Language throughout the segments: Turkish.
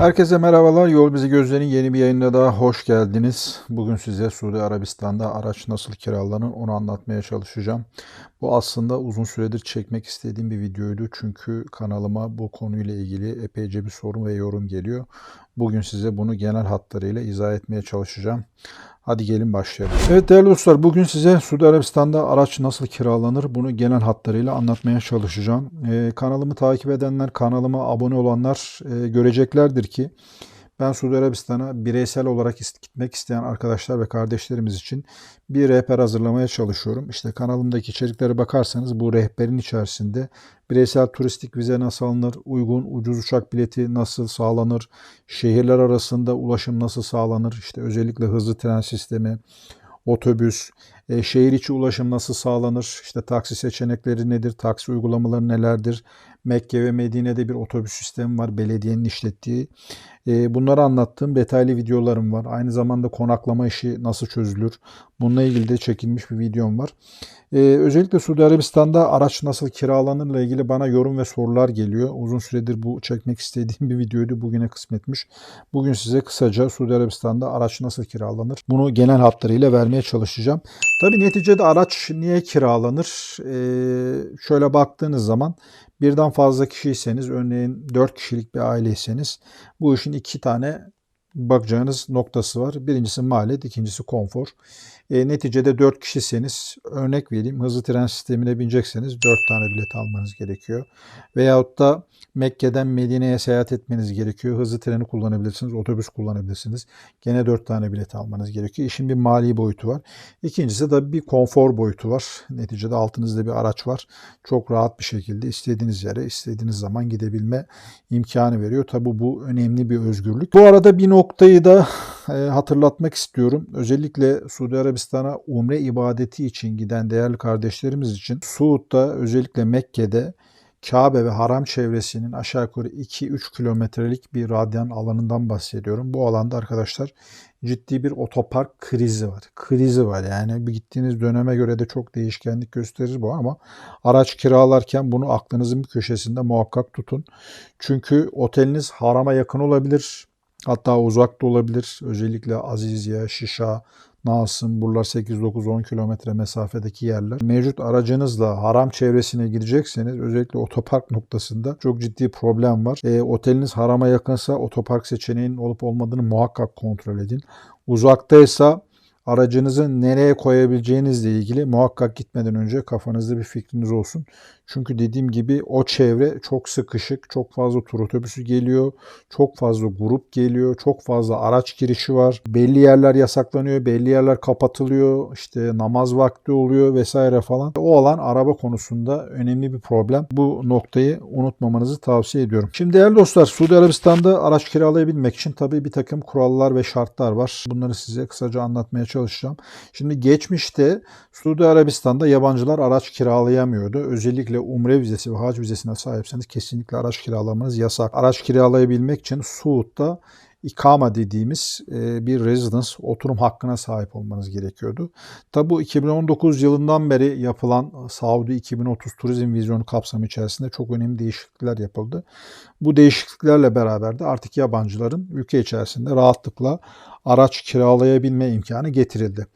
Herkese merhabalar. Yol Bizi Gözler'in yeni bir yayınına daha hoş geldiniz. Bugün size Suudi Arabistan'da araç nasıl kiralanır onu anlatmaya çalışacağım. Bu aslında uzun süredir çekmek istediğim bir videoydu. Çünkü kanalıma bu konuyla ilgili epeyce bir soru ve yorum geliyor. Bugün size bunu genel hatlarıyla izah etmeye çalışacağım. Hadi gelin başlayalım. Evet değerli dostlar, bugün size Suudi Arabistan'da araç nasıl kiralanır bunu genel hatlarıyla anlatmaya çalışacağım. Kanalımı takip edenler, kanalıma abone olanlar göreceklerdir ki ben Suudi Arabistan'a bireysel olarak gitmek isteyen arkadaşlar ve kardeşlerimiz için bir rehber hazırlamaya çalışıyorum. İşte kanalımdaki içeriklere bakarsanız bu rehberin içerisinde bireysel turistik vize nasıl alınır, uygun ucuz uçak bileti nasıl sağlanır, şehirler arasında ulaşım nasıl sağlanır, işte özellikle hızlı tren sistemi, otobüs, şehir içi ulaşım nasıl sağlanır, işte taksi seçenekleri nedir, taksi uygulamaları nelerdir, Mekke ve Medine'de bir otobüs sistemi var, belediyenin işlettiği. Bunları anlattığım detaylı videolarım var. Aynı zamanda konaklama işi nasıl çözülür, bununla ilgili de çekilmiş bir videom var. Özellikle Suudi Arabistan'da araç nasıl kiralanırla ilgili bana yorum ve sorular geliyor. Uzun süredir bu çekmek istediğim bir videoydu. Bugüne kısmetmiş. Bugün size kısaca Suudi Arabistan'da araç nasıl kiralanır bunu genel hatlarıyla vermeye çalışacağım. Tabii neticede araç niye kiralanır? Şöyle baktığınız zaman birden fazla kişiyseniz, örneğin 4 kişilik bir aileyseniz bu işin iki tane bakacağınız noktası var. Birincisi maliyet, ikincisi konfor. Neticede 4 kişiseniz, örnek vereyim, hızlı tren sistemine binecekseniz 4 tane bilet almanız gerekiyor. Veyahut da Mekke'den Medine'ye seyahat etmeniz gerekiyor. Hızlı treni kullanabilirsiniz, otobüs kullanabilirsiniz. Gene 4 tane bilet almanız gerekiyor. İşin bir mali boyutu var. İkincisi de bir konfor boyutu var. Neticede altınızda bir araç var. Çok rahat bir şekilde istediğiniz yere, istediğiniz zaman gidebilme imkanı veriyor. Tabi bu önemli bir özgürlük. Bu arada bir noktayı da hatırlatmak istiyorum. Özellikle Suudi Arabistan'a umre ibadeti için giden değerli kardeşlerimiz için Suud'da, özellikle Mekke'de Kabe ve Haram çevresinin aşağı yukarı 2-3 kilometrelik bir radyan alanından bahsediyorum. Bu alanda arkadaşlar ciddi bir otopark krizi var. Krizi var yani, bir gittiğiniz döneme göre de çok değişkenlik gösterir bu, ama araç kiralarken bunu aklınızın bir köşesinde muhakkak tutun. Çünkü oteliniz harama yakın olabilir. Hatta uzakta olabilir. Özellikle Azizye, Şişa, Nasım, buralar 8-9-10 kilometre mesafedeki yerler. Mevcut aracınızla haram çevresine girecekseniz özellikle otopark noktasında çok ciddi problem var. Oteliniz harama yakınsa otopark seçeneğinin olup olmadığını muhakkak kontrol edin. Uzaktaysa aracınızı nereye koyabileceğinizle ilgili muhakkak gitmeden önce kafanızda bir fikriniz olsun. Çünkü dediğim gibi o çevre çok sıkışık, çok fazla tur otobüsü geliyor, çok fazla grup geliyor, çok fazla araç girişi var. Belli yerler yasaklanıyor, belli yerler kapatılıyor, işte namaz vakti oluyor vesaire falan. O alan araba konusunda önemli bir problem. Bu noktayı unutmamanızı tavsiye ediyorum. Şimdi değerli dostlar, Suudi Arabistan'da araç kiralayabilmek için tabii bir takım kurallar ve şartlar var. Bunları size kısaca anlatmaya çalışacağım. Şimdi geçmişte Suudi Arabistan'da yabancılar araç kiralayamıyordu. Özellikle umre vizesi ve hac vizesine sahipseniz kesinlikle araç kiralamanız yasak. Araç kiralayabilmek için Suud'da ikama dediğimiz bir residence, oturum hakkına sahip olmanız gerekiyordu. Tabi bu 2019 yılından beri yapılan Saudi 2030 Turizm Vizyonu kapsamı içerisinde çok önemli değişiklikler yapıldı. Bu değişikliklerle beraber de artık yabancıların ülke içerisinde rahatlıkla araç kiralayabilme imkanı getirildi.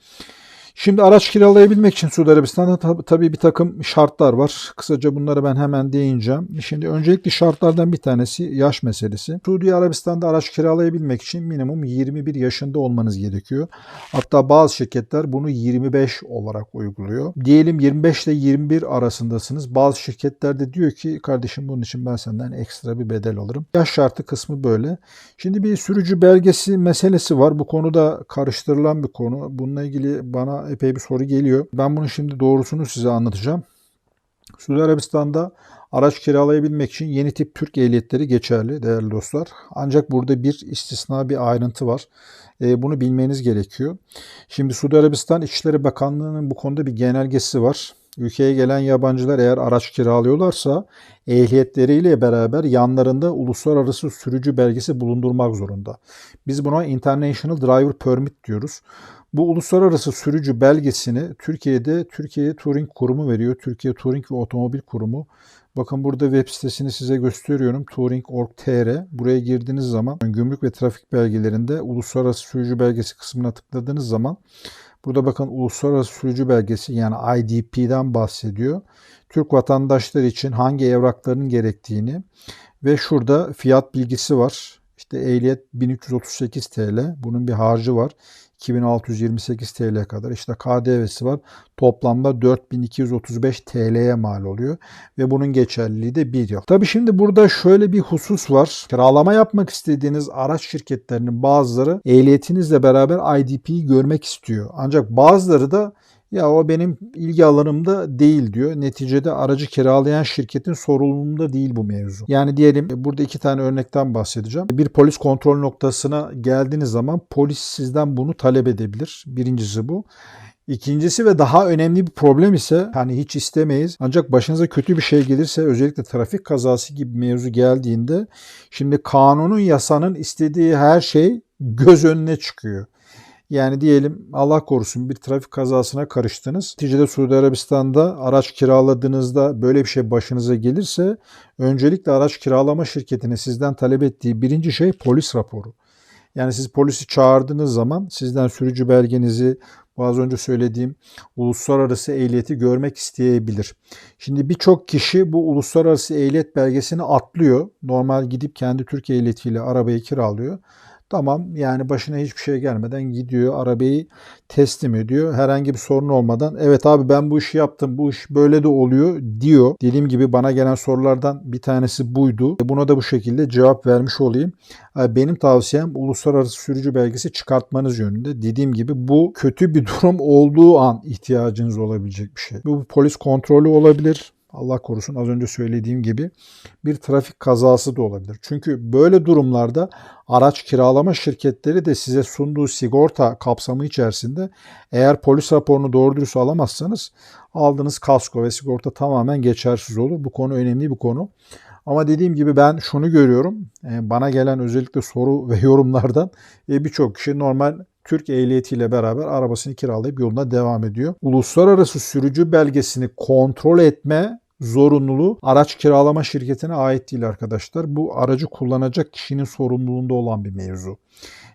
Şimdi araç kiralayabilmek için Suudi Arabistan'da tabii bir takım şartlar var. Kısaca bunları ben hemen değineceğim. Şimdi öncelikli şartlardan bir tanesi yaş meselesi. Suudi Arabistan'da araç kiralayabilmek için minimum 21 yaşında olmanız gerekiyor. Hatta bazı şirketler bunu 25 olarak uyguluyor. Diyelim 25 ile 21 arasındasınız. Bazı şirketler de diyor ki kardeşim bunun için ben senden ekstra bir bedel alırım. Yaş şartı kısmı böyle. Şimdi bir sürücü belgesi meselesi var. Bu konuda karıştırılan bir konu. Bununla ilgili bana epey bir soru geliyor. Ben bunun şimdi doğrusunu size anlatacağım. Suudi Arabistan'da araç kiralayabilmek için yeni tip Türk ehliyetleri geçerli değerli dostlar. Ancak burada bir istisna, bir ayrıntı var. Bunu bilmeniz gerekiyor. Şimdi Suudi Arabistan İçişleri Bakanlığı'nın bu konuda bir genelgesi var. Ülkeye gelen yabancılar eğer araç kiralıyorlarsa ehliyetleriyle beraber yanlarında uluslararası sürücü belgesi bulundurmak zorunda. Biz buna International Driver Permit diyoruz. Bu uluslararası sürücü belgesini Türkiye Turing Kurumu veriyor. Türkiye Turing ve Otomobil Kurumu. Bakın burada web sitesini size gösteriyorum. Turing.org.tr. Buraya girdiğiniz zaman gümrük ve trafik belgelerinde uluslararası sürücü belgesi kısmına tıkladığınız zaman burada bakın uluslararası sürücü belgesi yani IDP'den bahsediyor. Türk vatandaşları için hangi evrakların gerektiğini ve şurada fiyat bilgisi var. İşte ehliyet 1338 TL. Bunun bir harcı var. 2628 TL'ye kadar. İşte KDV'si var. Toplamda 4235 TL'ye mal oluyor. Ve bunun geçerliliği de 1 yıl. Tabii şimdi burada şöyle bir husus var. Kiralama yapmak istediğiniz araç şirketlerinin bazıları ehliyetinizle beraber IDP'yi görmek istiyor. Ancak bazıları da ya o benim ilgi alanımda değil diyor. Neticede aracı kiralayan şirketin sorumluluğunda değil bu mevzu. Yani diyelim burada 2 tane örnekten bahsedeceğim. Bir polis kontrol noktasına geldiğiniz zaman polis sizden bunu talep edebilir. Birincisi bu. İkincisi ve daha önemli bir problem ise hani hiç istemeyiz ancak başınıza kötü bir şey gelirse özellikle trafik kazası gibi mevzu geldiğinde şimdi kanunun yasanın istediği her şey göz önüne çıkıyor. Yani diyelim Allah korusun bir trafik kazasına karıştınız. Neticede Suudi Arabistan'da araç kiraladığınızda böyle bir şey başınıza gelirse öncelikle araç kiralama şirketine sizden talep ettiği birinci şey polis raporu. Yani siz polisi çağırdığınız zaman sizden sürücü belgenizi, bu az önce söylediğim uluslararası ehliyeti görmek isteyebilir. Şimdi birçok kişi bu uluslararası ehliyet belgesini atlıyor. Normal gidip kendi Türk ehliyetiyle arabayı kiralıyor. Tamam yani başına hiçbir şey gelmeden gidiyor arabayı teslim ediyor. Herhangi bir sorun olmadan evet abi ben bu işi yaptım bu iş böyle de oluyor diyor. Dediğim gibi bana gelen sorulardan bir tanesi buydu. Buna da bu şekilde cevap vermiş olayım. Benim tavsiyem uluslararası sürücü belgesi çıkartmanız yönünde. Dediğim gibi bu kötü bir durum olduğu an ihtiyacınız olabilecek bir şey. Bu polis kontrolü olabilir. Allah korusun az önce söylediğim gibi bir trafik kazası da olabilir. Çünkü böyle durumlarda araç kiralama şirketleri de size sunduğu sigorta kapsamı içerisinde eğer polis raporunu doğru dürüst alamazsanız aldığınız kasko ve sigorta tamamen geçersiz olur. Bu konu önemli bir konu. Ama dediğim gibi ben şunu görüyorum. Bana gelen özellikle soru ve yorumlardan birçok kişi normal Türk ehliyetiyle beraber arabasını kiralayıp yoluna devam ediyor. Uluslararası sürücü belgesini kontrol etme zorunluluğu araç kiralama şirketine ait değil arkadaşlar. Bu aracı kullanacak kişinin sorumluluğunda olan bir mevzu.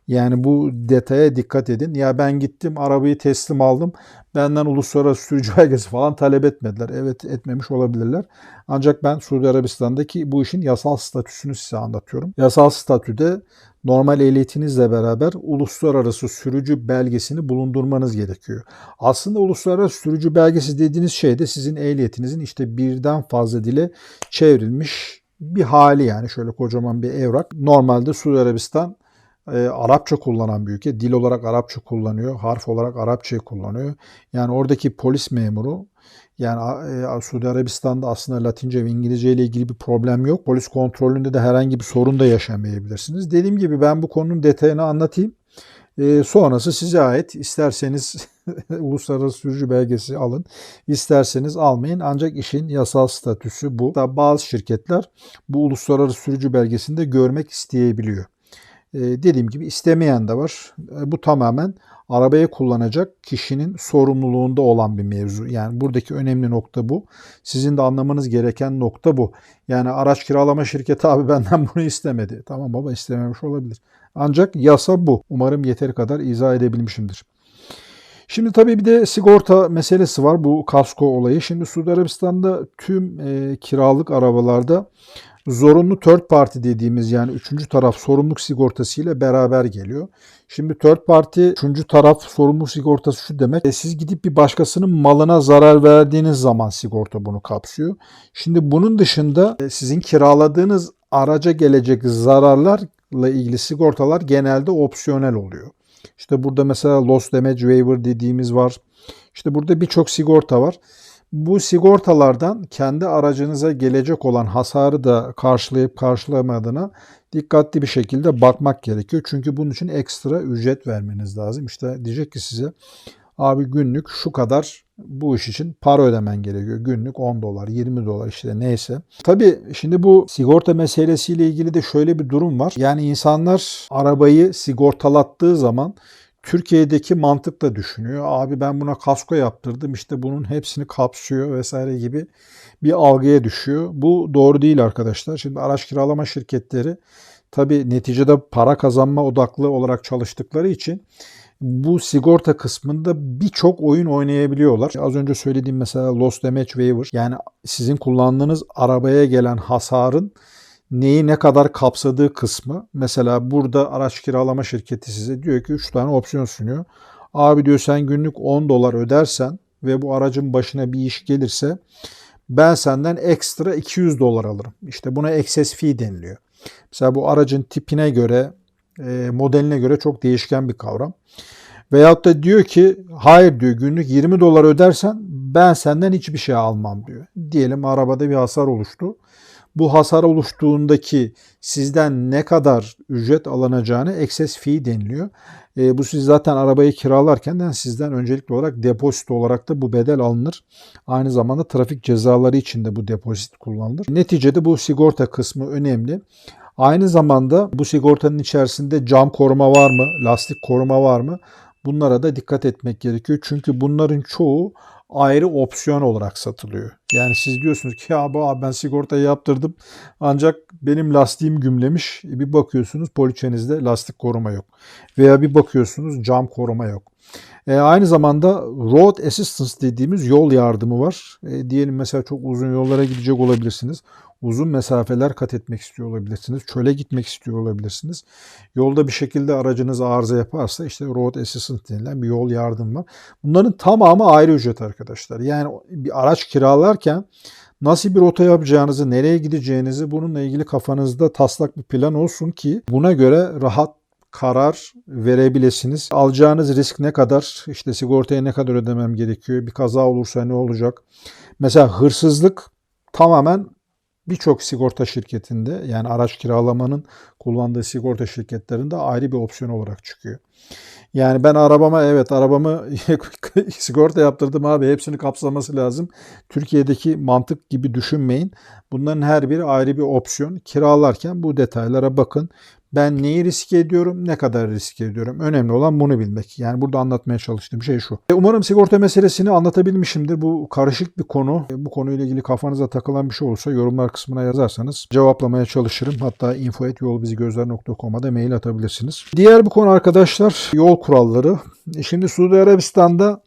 Yani bu detaya dikkat edin. Ya ben gittim arabayı teslim aldım. Benden uluslararası sürücü belgesi falan talep etmediler. Evet etmemiş olabilirler. Ancak ben Suudi Arabistan'daki bu işin yasal statüsünü size anlatıyorum. Yasal statüde normal ehliyetinizle beraber uluslararası sürücü belgesini bulundurmanız gerekiyor. Aslında uluslararası sürücü belgesi dediğiniz şey de sizin ehliyetinizin işte birden fazla dile çevrilmiş bir hali yani şöyle kocaman bir evrak. Normalde Suudi Arabistan Arapça kullanan bir ülke. Dil olarak Arapça kullanıyor. Harf olarak Arapçayı kullanıyor. Yani oradaki polis memuru yani Suudi Arabistan'da aslında Latince ve İngilizce ile ilgili bir problem yok. Polis kontrolünde de herhangi bir sorun da yaşamayabilirsiniz. Dediğim gibi ben bu konunun detayını anlatayım. Sonrası size ait. İsterseniz uluslararası sürücü belgesi alın. İsterseniz almayın. Ancak işin yasal statüsü bu. Bazı şirketler bu uluslararası sürücü belgesini de görmek isteyebiliyor. Dediğim gibi istemeyen de var. Bu tamamen arabayı kullanacak kişinin sorumluluğunda olan bir mevzu. Yani buradaki önemli nokta bu. Sizin de anlamanız gereken nokta bu. Yani araç kiralama şirketi abi benden bunu istemedi. Tamam baba istememiş olabilir. Ancak yasa bu. Umarım yeteri kadar izah edebilmişimdir. Şimdi tabii bir de sigorta meselesi var. Bu kasko olayı. Şimdi Suudi Arabistan'da tüm kiralık arabalarda zorunlu third party dediğimiz yani üçüncü taraf sorumluluk sigortası ile beraber geliyor. Şimdi third party, üçüncü taraf sorumluluk sigortası şu demek. Siz gidip bir başkasının malına zarar verdiğiniz zaman sigorta bunu kapsıyor. Şimdi bunun dışında sizin kiraladığınız araca gelecek zararlarla ilgili sigortalar genelde opsiyonel oluyor. İşte burada mesela loss damage waiver dediğimiz var. İşte burada birçok sigorta var. Bu sigortalardan kendi aracınıza gelecek olan hasarı da karşılayıp karşılamadığına dikkatli bir şekilde bakmak gerekiyor. Çünkü bunun için ekstra ücret vermeniz lazım. İşte diyecek ki size abi günlük şu kadar bu iş için para ödemen gerekiyor. Günlük 10 dolar, 20 dolar işte neyse. Tabii şimdi bu sigorta meselesiyle ilgili de şöyle bir durum var. Yani insanlar arabayı sigortalattığı zaman Türkiye'deki mantıkla düşünüyor. Abi ben buna kasko yaptırdım, işte bunun hepsini kapsıyor vesaire gibi bir algıya düşüyor. Bu doğru değil arkadaşlar. Şimdi araç kiralama şirketleri tabii neticede para kazanma odaklı olarak çalıştıkları için bu sigorta kısmında birçok oyun oynayabiliyorlar. Az önce söylediğim mesela loss damage waiver, yani sizin kullandığınız arabaya gelen hasarın neyi ne kadar kapsadığı kısmı. Mesela burada araç kiralama şirketi size diyor ki 3 tane opsiyon sunuyor. Abi diyor sen günlük 10 dolar ödersen ve bu aracın başına bir iş gelirse ben senden ekstra 200 dolar alırım. İşte buna excess fee deniliyor. Mesela bu aracın tipine göre, modeline göre çok değişken bir kavram. Veyahut da diyor ki hayır diyor, günlük 20 dolar ödersen ben senden hiçbir şey almam diyor. Diyelim arabada bir hasar oluştu. Bu hasar oluştuğundaki sizden ne kadar ücret alınacağını excess fee deniliyor. Bu siz zaten arabayı kiralarken de sizden öncelikli olarak depozito olarak da bu bedel alınır. Aynı zamanda trafik cezaları için de bu depozit kullanılır. Neticede bu sigorta kısmı önemli. Aynı zamanda bu sigortanın içerisinde cam koruma var mı, lastik koruma var mı? Bunlara da dikkat etmek gerekiyor. Çünkü bunların çoğu ayrı opsiyon olarak satılıyor. Yani siz diyorsunuz ki ya abi ben sigortayı yaptırdım ancak benim lastiğim gümlemiş. Bir bakıyorsunuz poliçenizde lastik koruma yok. Veya bir bakıyorsunuz cam koruma yok. Aynı zamanda road assistance dediğimiz yol yardımı var. Diyelim mesela çok uzun yollara gidecek olabilirsiniz. Uzun mesafeler kat etmek istiyor olabilirsiniz. Çöle gitmek istiyor olabilirsiniz. Yolda bir şekilde aracınız arıza yaparsa işte road assistance denilen bir yol yardım var. Bunların tamamı ayrı ücret arkadaşlar. Yani bir araç kiralarken nasıl bir rota yapacağınızı, nereye gideceğinizi, bununla ilgili kafanızda taslak bir plan olsun ki buna göre rahat karar verebilirsiniz. Alacağınız risk ne kadar, işte sigortaya ne kadar ödemem gerekiyor, bir kaza olursa ne olacak? Mesela hırsızlık tamamen birçok sigorta şirketinde, yani araç kiralamanın kullandığı sigorta şirketlerinde ayrı bir opsiyon olarak çıkıyor. Yani ben arabamı sigorta yaptırdım abi, hepsini kapsaması lazım. Türkiye'deki mantık gibi düşünmeyin. Bunların her biri ayrı bir opsiyon. Kiralarken bu detaylara bakın. Ben neyi riske ediyorum, ne kadar riske ediyorum? Önemli olan bunu bilmek. Yani burada anlatmaya çalıştığım şey şu. Umarım sigorta meselesini anlatabilmişimdir. Bu karışık bir konu. Bu konuyla ilgili kafanıza takılan bir şey olursa yorumlar kısmına yazarsanız cevaplamaya çalışırım. Hatta info@yolbizigözler.com'a da mail atabilirsiniz. Diğer bir konu arkadaşlar, yol kuralları. Şimdi Suudi Arabistan'da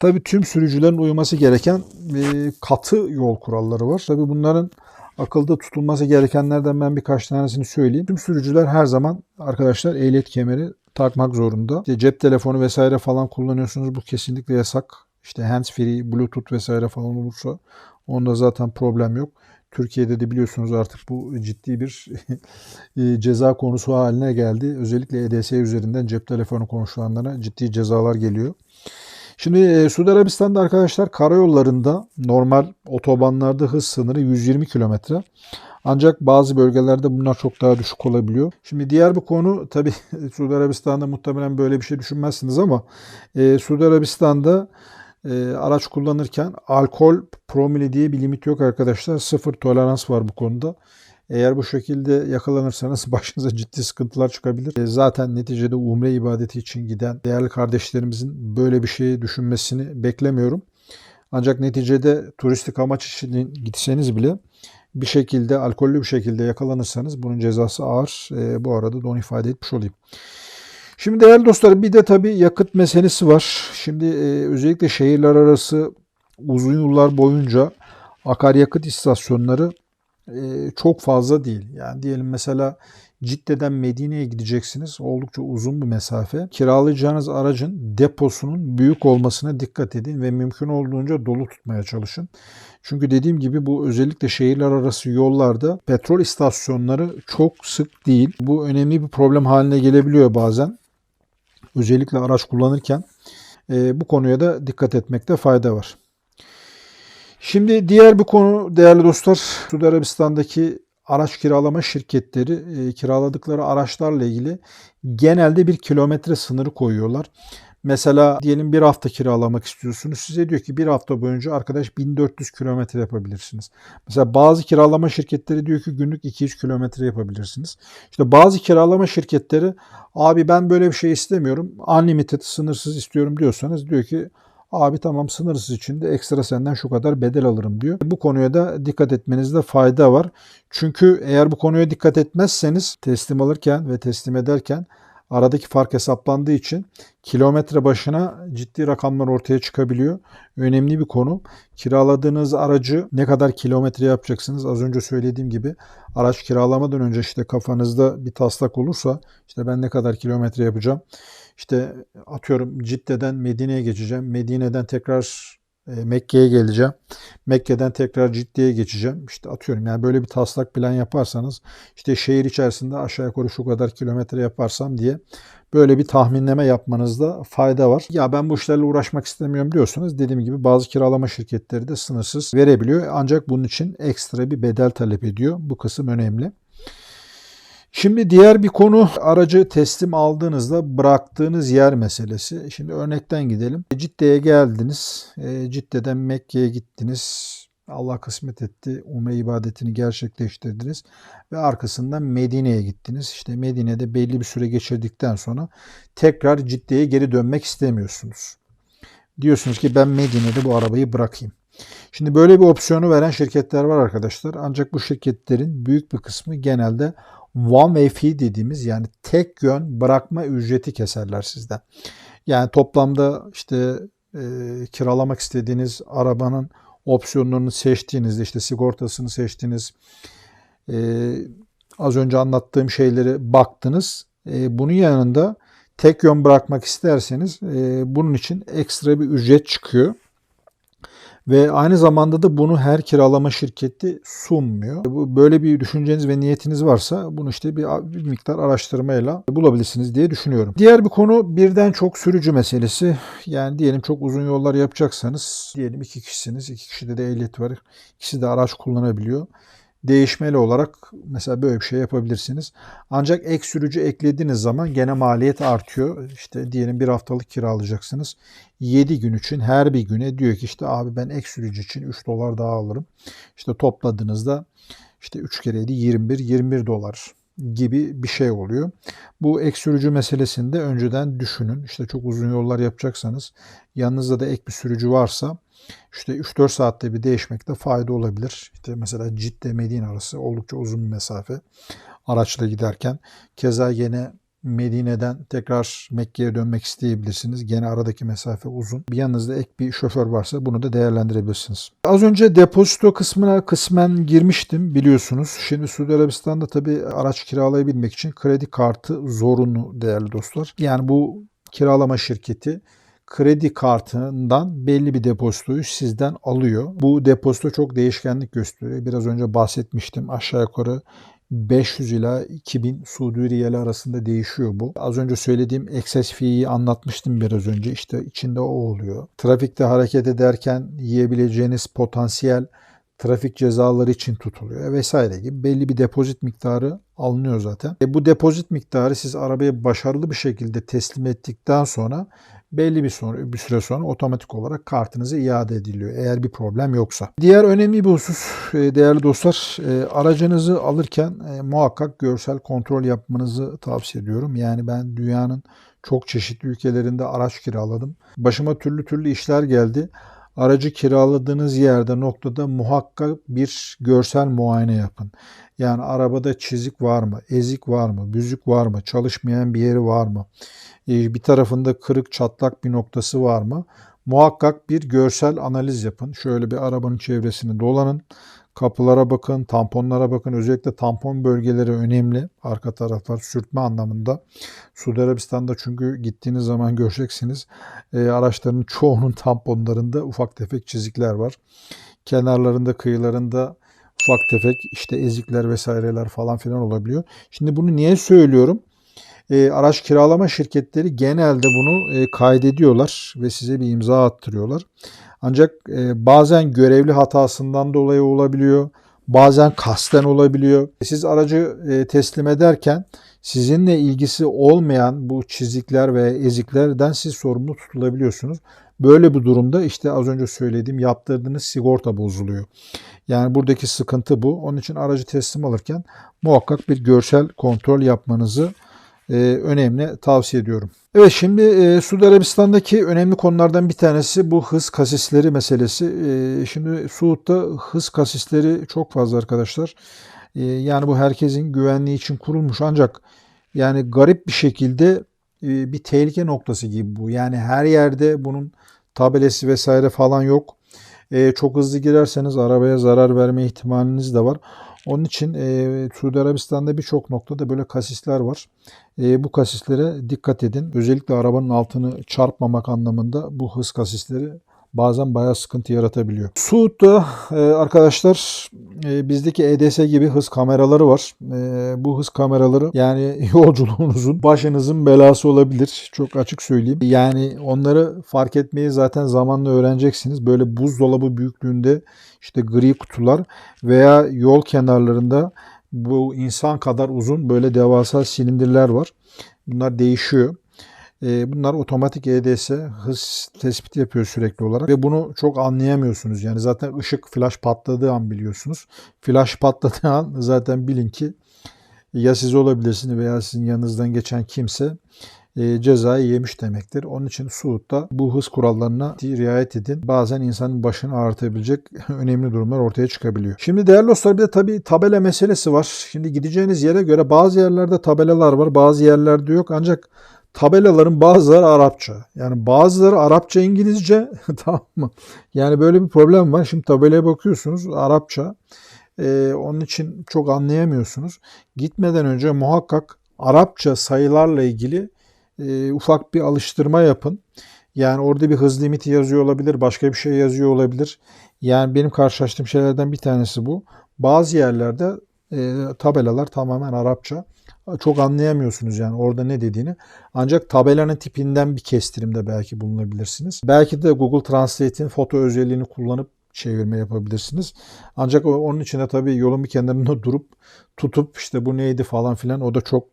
tabii tüm sürücülerin uyması gereken katı yol kuralları var. Tabii bunların akılda tutulması gerekenlerden ben birkaç tanesini söyleyeyim. Tüm sürücüler her zaman arkadaşlar ehliyet kemeri takmak zorunda. İşte cep telefonu vesaire falan kullanıyorsunuz, bu kesinlikle yasak. İşte handsfree, bluetooth vesaire falan olursa onda zaten problem yok. Türkiye'de de biliyorsunuz artık bu ciddi bir ceza konusu haline geldi. Özellikle EDS üzerinden cep telefonu konuşulanlara ciddi cezalar geliyor. Şimdi Suudi Arabistan'da arkadaşlar karayollarında normal otobanlarda hız sınırı 120 kilometre. Ancak bazı bölgelerde bunlar çok daha düşük olabiliyor. Şimdi diğer bir konu, tabii Suudi Arabistan'da muhtemelen böyle bir şey düşünmezsiniz ama Suudi Arabistan'da araç kullanırken alkol promili diye bir limit yok arkadaşlar. Sıfır tolerans var bu konuda. Eğer bu şekilde yakalanırsanız başınıza ciddi sıkıntılar çıkabilir. Zaten neticede umre ibadeti için giden değerli kardeşlerimizin böyle bir şeyi düşünmesini beklemiyorum. Ancak neticede turistik amaç için gitseniz bile bir şekilde alkollü bir şekilde yakalanırsanız bunun cezası ağır. Bu arada da onu ifade etmiş olayım. Şimdi değerli dostlarım, bir de tabii yakıt meselesi var. Şimdi özellikle şehirler arası uzun yıllar boyunca akaryakıt istasyonları çok fazla değil. Yani diyelim mesela Cidde'den Medine'ye gideceksiniz. Oldukça uzun bir mesafe. Kiralayacağınız aracın deposunun büyük olmasına dikkat edin ve mümkün olduğunca dolu tutmaya çalışın. Çünkü dediğim gibi bu özellikle şehirler arası yollarda petrol istasyonları çok sık değil. Bu önemli bir problem haline gelebiliyor bazen. Özellikle araç kullanırken bu konuya da dikkat etmekte fayda var. Şimdi diğer bir konu değerli dostlar, Suudi Arabistan'daki araç kiralama şirketleri kiraladıkları araçlarla ilgili genelde bir kilometre sınırı koyuyorlar. Mesela diyelim bir hafta kiralamak istiyorsunuz. Size diyor ki bir hafta boyunca arkadaş 1400 kilometre yapabilirsiniz. Mesela bazı kiralama şirketleri diyor ki günlük 200 kilometre yapabilirsiniz. İşte bazı kiralama şirketleri abi ben böyle bir şey istemiyorum. Unlimited sınırsız istiyorum diyorsanız diyor ki abi tamam sınırsız için de ekstra senden şu kadar bedel alırım diyor. Bu konuya da dikkat etmenizde fayda var. Çünkü eğer bu konuya dikkat etmezseniz teslim alırken ve teslim ederken aradaki fark hesaplandığı için kilometre başına ciddi rakamlar ortaya çıkabiliyor. Önemli bir konu. Kiraladığınız aracı ne kadar kilometre yapacaksınız? Az önce söylediğim gibi araç kiralamadan önce işte kafanızda bir taslak olursa işte ben ne kadar kilometre yapacağım? İşte atıyorum Cidde'den Medine'ye geçeceğim. Medine'den tekrar Mekke'ye geleceğim. Mekke'den tekrar Cidde'ye geçeceğim. İşte atıyorum yani böyle bir taslak plan yaparsanız işte şehir içerisinde aşağı yukarı şu kadar kilometre yaparsam diye böyle bir tahminleme yapmanızda fayda var. Ya ben bu işlerle uğraşmak istemiyorum diyorsanız dediğim gibi bazı kiralama şirketleri de sınırsız verebiliyor. Ancak bunun için ekstra bir bedel talep ediyor. Bu kısım önemli. Şimdi diğer bir konu aracı teslim aldığınızda bıraktığınız yer meselesi. Şimdi örnekten gidelim. Cidde'ye geldiniz. Cidde'den Mekke'ye gittiniz. Allah kısmet etti. Umre ibadetini gerçekleştirdiniz. Ve arkasından Medine'ye gittiniz. İşte Medine'de belli bir süre geçirdikten sonra tekrar Cidde'ye geri dönmek istemiyorsunuz. Diyorsunuz ki ben Medine'de bu arabayı bırakayım. Şimdi böyle bir opsiyonu veren şirketler var arkadaşlar. Ancak bu şirketlerin büyük bir kısmı genelde one way fee dediğimiz yani tek yön bırakma ücreti keserler sizden. Yani toplamda işte kiralamak istediğiniz arabanın opsiyonlarını seçtiğinizde işte sigortasını seçtiniz. E, Az önce anlattığım şeyleri baktınız. Bunun yanında tek yön bırakmak isterseniz bunun için ekstra bir ücret çıkıyor. Ve aynı zamanda da bunu her kiralama şirketi sunmuyor. Böyle bir düşünceniz ve niyetiniz varsa bunu işte bir miktar araştırmayla bulabilirsiniz diye düşünüyorum. Diğer bir konu birden çok sürücü meselesi. Yani diyelim çok uzun yollar yapacaksanız diyelim iki kişisiniz. İki kişide de ehliyet var. İkisi de araç kullanabiliyor. Değişmeli olarak mesela böyle bir şey yapabilirsiniz. Ancak ek sürücü eklediğiniz zaman gene maliyet artıyor. İşte diyelim bir haftalık kiralayacaksınız. 7 gün için her bir güne diyor ki işte abi ben ek sürücü için 3 dolar daha alırım. İşte topladığınızda işte 3 kere 7 21 dolar gibi bir şey oluyor. Bu ek sürücü meselesini de önceden düşünün. İşte çok uzun yollar yapacaksanız yanınızda da ek bir sürücü varsa işte 3-4 saatte bir değişmekte fayda olabilir. İşte mesela Cidde Medine arası oldukça uzun bir mesafe araçla giderken. Keza yine Medine'den tekrar Mekke'ye dönmek isteyebilirsiniz. Gene aradaki mesafe uzun. Bir yanınızda ek bir şoför varsa bunu da değerlendirebilirsiniz. Az önce depozito kısmına kısmen girmiştim biliyorsunuz. Şimdi Suudi Arabistan'da tabii araç kiralayabilmek için kredi kartı zorunlu değerli dostlar. Yani bu kiralama şirketi kredi kartından belli bir depozitoyu sizden alıyor. Bu depozito çok değişkenlik gösteriyor. Biraz önce bahsetmiştim. Aşağı yukarı 500 ila 2000 Suudi Riyali arasında değişiyor bu. Az önce söylediğim excess fee'yi anlatmıştım biraz önce. İşte içinde o oluyor. Trafikte hareket ederken yiyebileceğiniz potansiyel trafik cezaları için tutuluyor vesaire gibi belli bir depozit miktarı alınıyor zaten. Bu depozit miktarı siz arabayı başarılı bir şekilde teslim ettikten sonra belli bir süre sonra otomatik olarak kartınıza iade ediliyor eğer bir problem yoksa. Diğer önemli bir husus değerli dostlar aracınızı alırken muhakkak görsel kontrol yapmanızı tavsiye ediyorum. Yani ben dünyanın çok çeşitli ülkelerinde araç kiraladım. Başıma türlü türlü işler geldi. Aracı kiraladığınız yerde noktada muhakkak bir görsel muayene yapın. Yani arabada çizik var mı, ezik var mı, büzük var mı, çalışmayan bir yeri var mı, bir tarafında kırık çatlak bir noktası var mı? Muhakkak bir görsel analiz yapın. Şöyle bir arabanın çevresini dolanın. Kapılara bakın, tamponlara bakın. Özellikle tampon bölgeleri önemli. Arka taraflar sürtme anlamında. Suudi Arabistan'da çünkü gittiğiniz zaman göreceksiniz. Araçların çoğunun tamponlarında ufak tefek çizikler var. Kenarlarında, kıyılarında ufak tefek işte ezikler vesaireler falan filan olabiliyor. Şimdi bunu niye söylüyorum? Araç kiralama şirketleri genelde bunu kaydediyorlar ve size bir imza attırıyorlar. Ancak bazen görevli hatasından dolayı olabiliyor. Bazen kasten olabiliyor. Siz aracı teslim ederken sizinle ilgisi olmayan bu çizikler ve eziklerden siz sorumlu tutulabiliyorsunuz. Böyle bir durumda işte az önce söylediğim yaptırdığınız sigorta bozuluyor. Yani buradaki sıkıntı bu. Onun için aracı teslim alırken muhakkak bir görsel kontrol yapmanızı önemli tavsiye ediyorum. Evet, şimdi Suudi Arabistan'daki önemli konulardan bir tanesi bu hız kasisleri meselesi. Şimdi Suud'da hız kasisleri çok fazla arkadaşlar. Yani bu herkesin güvenliği için kurulmuş ancak yani garip bir şekilde bir tehlike noktası gibi bu. Yani her yerde bunun tabelası vesaire falan yok. Çok hızlı girerseniz arabaya zarar verme ihtimaliniz de var. Onun için Suudi Arabistan'da birçok noktada böyle kasisler var. Bu kasislere dikkat edin. Özellikle arabanın altını çarpmamak anlamında bu hız kasisleri bazen bayağı sıkıntı yaratabiliyor. Suud'da arkadaşlar bizdeki EDS gibi hız kameraları var. Bu hız kameraları yani yolculuğunuzun başınızın belası olabilir. Çok açık söyleyeyim. Yani onları fark etmeyi zaten zamanla öğreneceksiniz. Böyle buzdolabı büyüklüğünde işte gri kutular veya yol kenarlarında bu insan kadar uzun böyle devasa silindirler var. Bunlar değişiyor. Bunlar otomatik EDS hız tespiti yapıyor sürekli olarak ve bunu çok anlayamıyorsunuz. Yani zaten ışık flash patladığı an biliyorsunuz. Flash patladığı an zaten bilin ki ya siz olabilirsiniz veya sizin yanınızdan geçen kimse cezayı yemiş demektir. Onun için Suud'da bu hız kurallarına riayet edin. Bazen insanın başını ağrıtabilecek önemli durumlar ortaya çıkabiliyor. Şimdi değerli dostlar bir de tabii tabela meselesi var. Şimdi gideceğiniz yere göre bazı yerlerde tabelalar var, bazı yerlerde yok. Ancak tabelaların bazıları Arapça. Yani bazıları Arapça İngilizce tamam mı? Yani böyle bir problem var. Şimdi tabelaya bakıyorsunuz Arapça. Onun için çok anlayamıyorsunuz. Gitmeden önce muhakkak Arapça sayılarla ilgili ufak bir alıştırma yapın. Yani orada bir hız limiti yazıyor olabilir, başka bir şey yazıyor olabilir. Yani benim karşılaştığım şeylerden bir tanesi bu. Bazı yerlerde tabelalar tamamen Arapça. Çok anlayamıyorsunuz yani orada ne dediğini. Ancak tabelanın tipinden bir kestirimde belki bulunabilirsiniz. Belki de Google Translate'in foto özelliğini kullanıp çevirme yapabilirsiniz. Ancak onun için de tabii yolun bir kenarında durup tutup işte bu neydi falan filan o da çok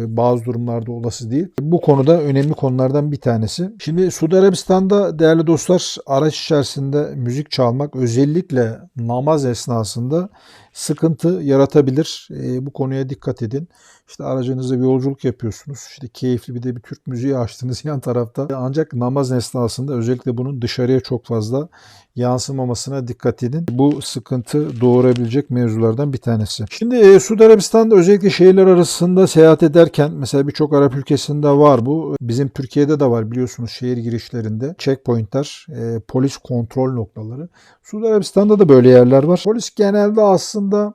bazı durumlarda olası değil. Bu konuda önemli konulardan bir tanesi. Şimdi Suudi Arabistan'da değerli dostlar araç içerisinde müzik çalmak özellikle namaz esnasında sıkıntı yaratabilir. Bu konuya dikkat edin. İşte aracınızda bir yolculuk yapıyorsunuz. İşte keyifli bir de bir Türk müziği açtınız yan tarafta. Ancak namaz esnasında özellikle bunun dışarıya çok fazla yansımamasına dikkat edin. Bu sıkıntı doğurabilecek mevzulardan bir tanesi. Şimdi Suudi Arabistan'da özellikle şehirler arasında seyahat ederken mesela birçok Arap ülkesinde var bu. Bizim Türkiye'de de var biliyorsunuz şehir girişlerinde checkpointler, polis kontrol noktaları. Suudi Arabistan'da da böyle yerler var. Polis genelde aslında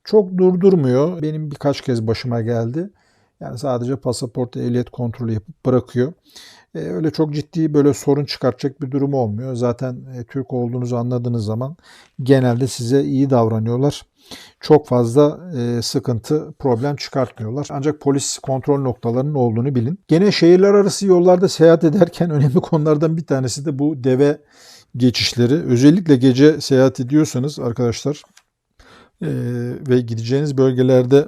çok durdurmuyor. Benim birkaç kez başıma geldi. Yani sadece pasaport, ehliyet kontrolü yapıp bırakıyor. Öyle çok ciddi böyle sorun çıkartacak bir durum olmuyor. Zaten Türk olduğunuzu anladığınız zaman genelde size iyi davranıyorlar. Çok fazla sıkıntı, problem çıkartmıyorlar. Ancak polis kontrol noktalarının olduğunu bilin. Gene şehirler arası yollarda seyahat ederken önemli konulardan bir tanesi de bu deve geçişleri. Özellikle gece seyahat ediyorsanız arkadaşlar ve gideceğiniz bölgelerde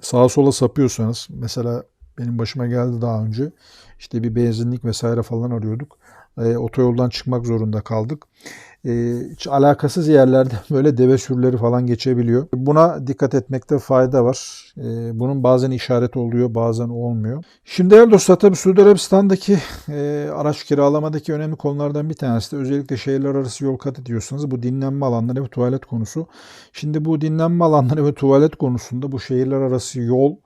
sağa sola sapıyorsanız mesela benim başıma geldi daha önce. İşte bir benzinlik vesaire falan arıyorduk. Otoyoldan çıkmak zorunda kaldık. Hiç alakasız yerlerde böyle deve sürüleri falan geçebiliyor. Buna dikkat etmekte fayda var. Bunun bazen işaret oluyor, bazen olmuyor. Şimdi değerli dostlar tabii Suudi Arabistan'daki araç kiralamadaki önemli konulardan bir tanesi de özellikle şehirler arası yol kat ediyorsanız bu dinlenme alanları ve tuvalet konusu. Şimdi bu dinlenme alanları ve tuvalet konusunda bu şehirler arası yol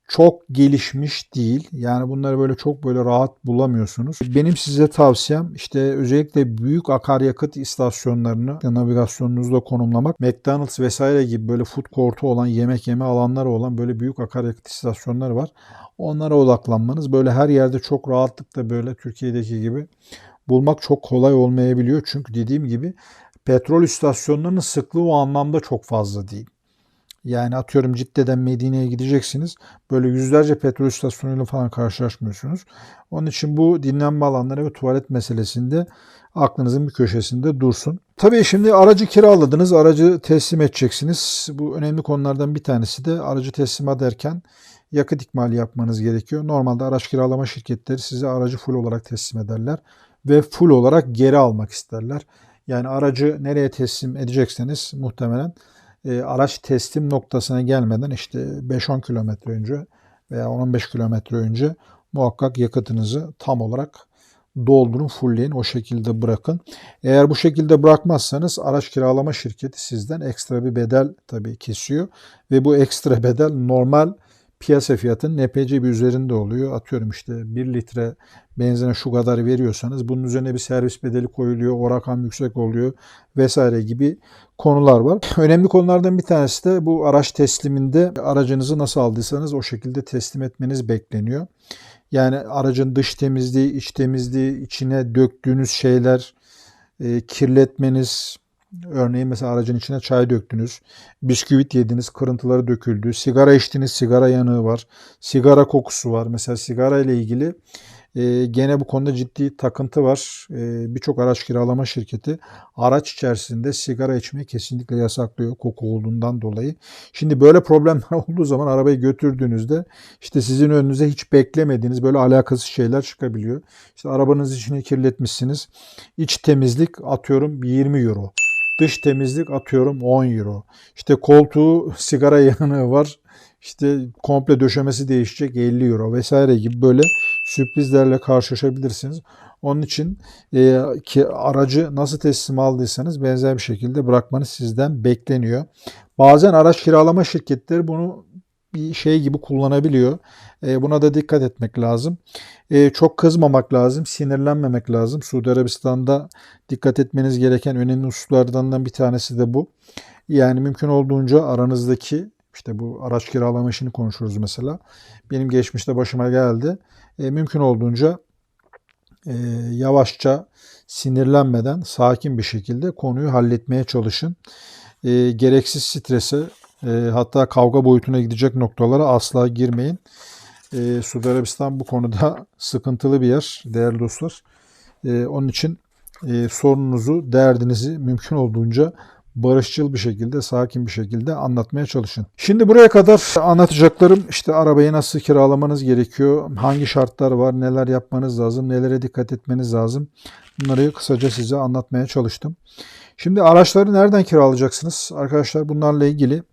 çok gelişmiş değil. Yani bunları böyle çok böyle rahat bulamıyorsunuz. Benim size tavsiyem işte özellikle büyük akaryakıt istasyonlarını navigasyonunuzda konumlamak. McDonald's vesaire gibi böyle food court'u olan yemek yeme alanları olan böyle büyük akaryakıt istasyonları var. Onlara odaklanmanız böyle her yerde çok rahatlıkla böyle Türkiye'deki gibi bulmak çok kolay olmayabiliyor. Çünkü dediğim gibi petrol istasyonlarının sıklığı o anlamda çok fazla değil. Yani atıyorum Cidde'den Medine'ye gideceksiniz. Böyle yüzlerce petrol istasyonuyla falan karşılaşmıyorsunuz. Onun için bu dinlenme alanları ve tuvalet meselesinde aklınızın bir köşesinde dursun. Tabii şimdi aracı kiraladınız, aracı teslim edeceksiniz. Bu önemli konulardan bir tanesi de aracı teslim ederken yakıt ikmali yapmanız gerekiyor. Normalde araç kiralama şirketleri size aracı full olarak teslim ederler ve full olarak geri almak isterler. Yani aracı nereye teslim edecekseniz muhtemelen araç teslim noktasına gelmeden işte 5-10 kilometre önce veya 10-15 kilometre önce muhakkak yakıtınızı tam olarak doldurun, fullleyin, o şekilde bırakın. Eğer bu şekilde bırakmazsanız araç kiralama şirketi sizden ekstra bir bedel tabii kesiyor ve bu ekstra bedel normal piyasa fiyatının epeyce bir üzerinde oluyor. Atıyorum işte 1 litre benzine şu kadar veriyorsanız bunun üzerine bir servis bedeli koyuluyor, o rakam yüksek oluyor vesaire gibi konular var. Önemli konulardan bir tanesi de bu araç tesliminde aracınızı nasıl aldıysanız o şekilde teslim etmeniz bekleniyor. Yani aracın dış temizliği, iç temizliği, içine döktüğünüz şeyler, kirletmeniz, örneğin mesela aracın içine çay döktünüz, bisküvit yediniz, kırıntıları döküldü, sigara içtiniz, sigara yanığı var, sigara kokusu var. Mesela sigara ile ilgili gene bu konuda ciddi takıntı var. Birçok araç kiralama şirketi araç içerisinde sigara içmeyi kesinlikle yasaklıyor koku olduğundan dolayı. Şimdi böyle problemler olduğu zaman arabayı götürdüğünüzde işte sizin önünüze hiç beklemediğiniz böyle alakasız şeyler çıkabiliyor. İşte arabanız içini kirletmişsiniz. İç temizlik atıyorum 20 euro. Dış temizlik atıyorum 10 euro. İşte koltuğu sigara yanığı var. İşte komple döşemesi değişecek 50 euro vesaire gibi böyle sürprizlerle karşılaşabilirsiniz. Onun için ki aracı nasıl teslim aldıysanız benzer bir şekilde bırakmanız sizden bekleniyor. Bazen araç kiralama şirketleri bunu bir şey gibi kullanabiliyor. Buna da dikkat etmek lazım. Çok kızmamak lazım, sinirlenmemek lazım. Suudi Arabistan'da dikkat etmeniz gereken önemli hususlardan bir tanesi de bu. Yani mümkün olduğunca aranızdaki işte bu araç kiralama işini konuşuyoruz mesela. Benim geçmişte başıma geldi. Mümkün olduğunca yavaşça, sinirlenmeden, sakin bir şekilde konuyu halletmeye çalışın. Gereksiz strese, hatta kavga boyutuna gidecek noktalara asla girmeyin. Suudi Arabistan bu konuda sıkıntılı bir yer değerli dostlar. Onun için sorununuzu, derdinizi mümkün olduğunca barışçıl bir şekilde, sakin bir şekilde anlatmaya çalışın. Şimdi buraya kadar anlatacaklarım işte arabayı nasıl kiralamanız gerekiyor, hangi şartlar var, neler yapmanız lazım, nelere dikkat etmeniz lazım. Bunları kısaca size anlatmaya çalıştım. Şimdi araçları nereden kiralayacaksınız? Arkadaşlar bunlarla ilgili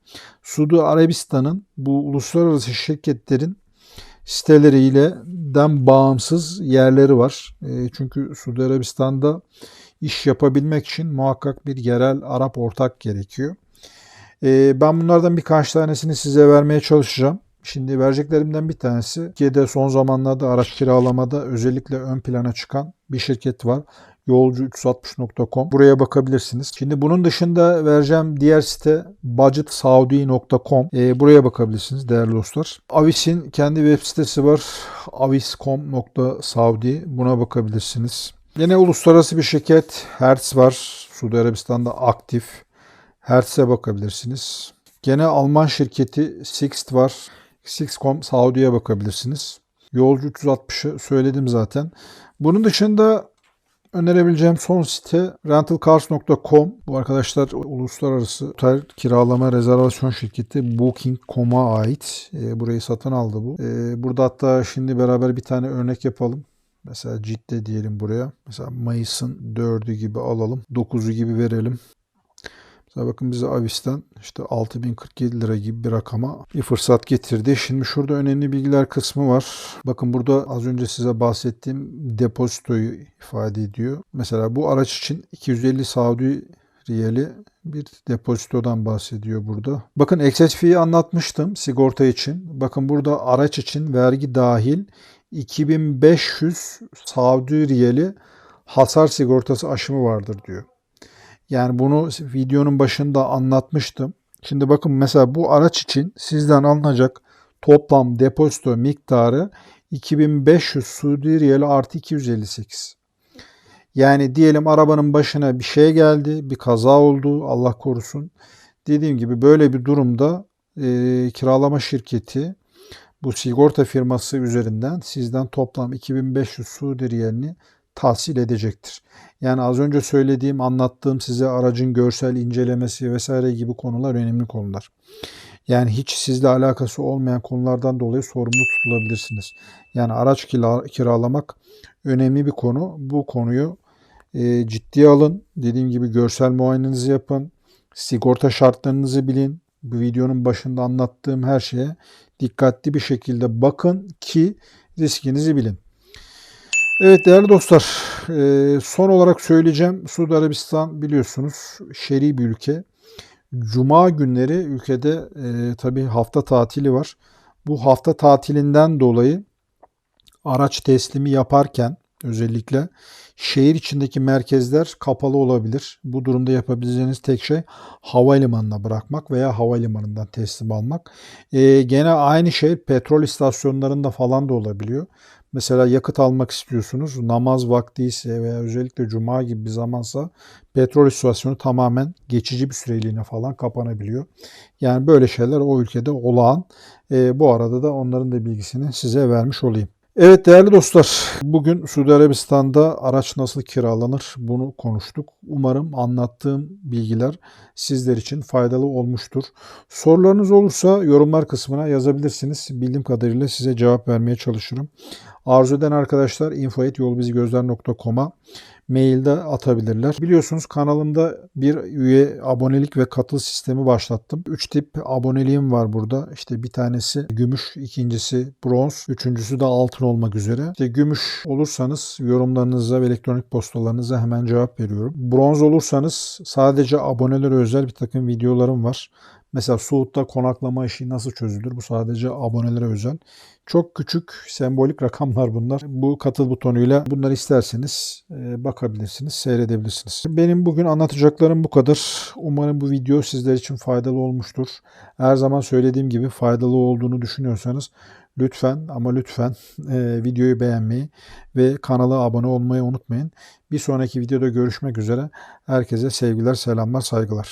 Suudi Arabistan'ın bu uluslararası şirketlerin siteleriyle bağımsız yerleri var. Çünkü Suudi Arabistan'da iş yapabilmek için muhakkak bir yerel Arap ortak gerekiyor. Ben bunlardan birkaç tanesini size vermeye çalışacağım. Şimdi vereceklerimden bir tanesi Türkiye'de son zamanlarda araç kiralamada özellikle ön plana çıkan bir şirket var. Yolcu360.com. Buraya bakabilirsiniz. Şimdi bunun dışında vereceğim diğer site budgetsaudi.com. Buraya bakabilirsiniz değerli dostlar. Avis'in kendi web sitesi var. avis.com.saudi. Buna bakabilirsiniz. Yine uluslararası bir şirket Hertz var. Suudi Arabistan'da aktif. Hertz'e bakabilirsiniz. Gene Alman şirketi Sixt var. Sixt.com Saudi'ye bakabilirsiniz. Yolcu 360'ı söyledim zaten. Bunun dışında önerebileceğim son site rentalcars.com. Bu arkadaşlar uluslararası otel kiralama rezervasyon şirketi Booking.com'a ait. Burayı satın aldı bu. Burada hatta şimdi beraber bir tane örnek yapalım. Mesela Cidde diyelim buraya. Mesela Mayıs'ın 4'ü gibi alalım. 9'u gibi verelim. Mesela bakın bize Avis'ten işte 6047 lira gibi bir rakama bir fırsat getirdi. Şimdi şurada önemli bilgiler kısmı var. Bakın burada az önce size bahsettiğim depozitoyu ifade ediyor. Mesela bu araç için 250 Saudi riyali bir depozitodan bahsediyor burada. Bakın excess fee'yi anlatmıştım sigorta için. Bakın burada araç için vergi dahil 2500 Saudi riyali hasar sigortası aşımı vardır diyor. Yani bunu videonun başında anlatmıştım. Şimdi bakın mesela bu araç için sizden alınacak toplam depozito miktarı 2500 Suudi riyali artı 258. Yani diyelim arabanın başına bir şey geldi, bir kaza oldu, Allah korusun. Dediğim gibi böyle bir durumda kiralama şirketi bu sigorta firması üzerinden sizden toplam 2500 Suudi riyalini tahsil edecektir. Yani az önce söylediğim, anlattığım size aracın görsel incelemesi vesaire gibi konular önemli konular. Yani hiç sizle alakası olmayan konulardan dolayı sorumlu tutulabilirsiniz. Yani araç kiralamak önemli bir konu. Bu konuyu ciddiye alın. Dediğim gibi görsel muayenenizi yapın. Sigorta şartlarınızı bilin. Bu videonun başında anlattığım her şeye dikkatli bir şekilde bakın ki riskinizi bilin. Evet değerli dostlar, son olarak söyleyeceğim. Suudi Arabistan biliyorsunuz şer'i bir ülke. Cuma günleri ülkede tabii hafta tatili var. Bu hafta tatilinden dolayı araç teslimi yaparken özellikle şehir içindeki merkezler kapalı olabilir. Bu durumda yapabileceğiniz tek şey havalimanına bırakmak veya havalimanından teslim almak. Gene aynı şey petrol istasyonlarında falan da olabiliyor. Mesela yakıt almak istiyorsunuz. Namaz vakti ise veya özellikle cuma gibi bir zamansa petrol istasyonu tamamen geçici bir süreliğine falan kapanabiliyor. Yani böyle şeyler o ülkede olağan. Bu arada da onların da bilgisini size vermiş olayım. Evet değerli dostlar, bugün Suudi Arabistan'da araç nasıl kiralanır bunu konuştuk. Umarım anlattığım bilgiler sizler için faydalı olmuştur. Sorularınız olursa yorumlar kısmına yazabilirsiniz. Bildiğim kadarıyla size cevap vermeye çalışırım. Arzu eden arkadaşlar info@yolbizigözler.com'a mailde atabilirler. Biliyorsunuz kanalımda bir üye abonelik ve katıl sistemi başlattım. 3 tip aboneliğim var burada. İşte bir tanesi gümüş, ikincisi bronz, üçüncüsü de altın olmak üzere. İşte gümüş olursanız yorumlarınıza ve elektronik postalarınıza hemen cevap veriyorum. Bronz olursanız sadece abonelere özel bir takım videolarım var. Mesela Suud'da konaklama işi nasıl çözülür? Bu sadece abonelere özel. Çok küçük sembolik rakamlar bunlar. Bu katıl butonuyla bunları isterseniz bakabilirsiniz, seyredebilirsiniz. Benim bugün anlatacaklarım bu kadar. Umarım bu video sizler için faydalı olmuştur. Her zaman söylediğim gibi faydalı olduğunu düşünüyorsanız lütfen ama lütfen videoyu beğenmeyi ve kanala abone olmayı unutmayın. Bir sonraki videoda görüşmek üzere. Herkese sevgiler, selamlar, saygılar.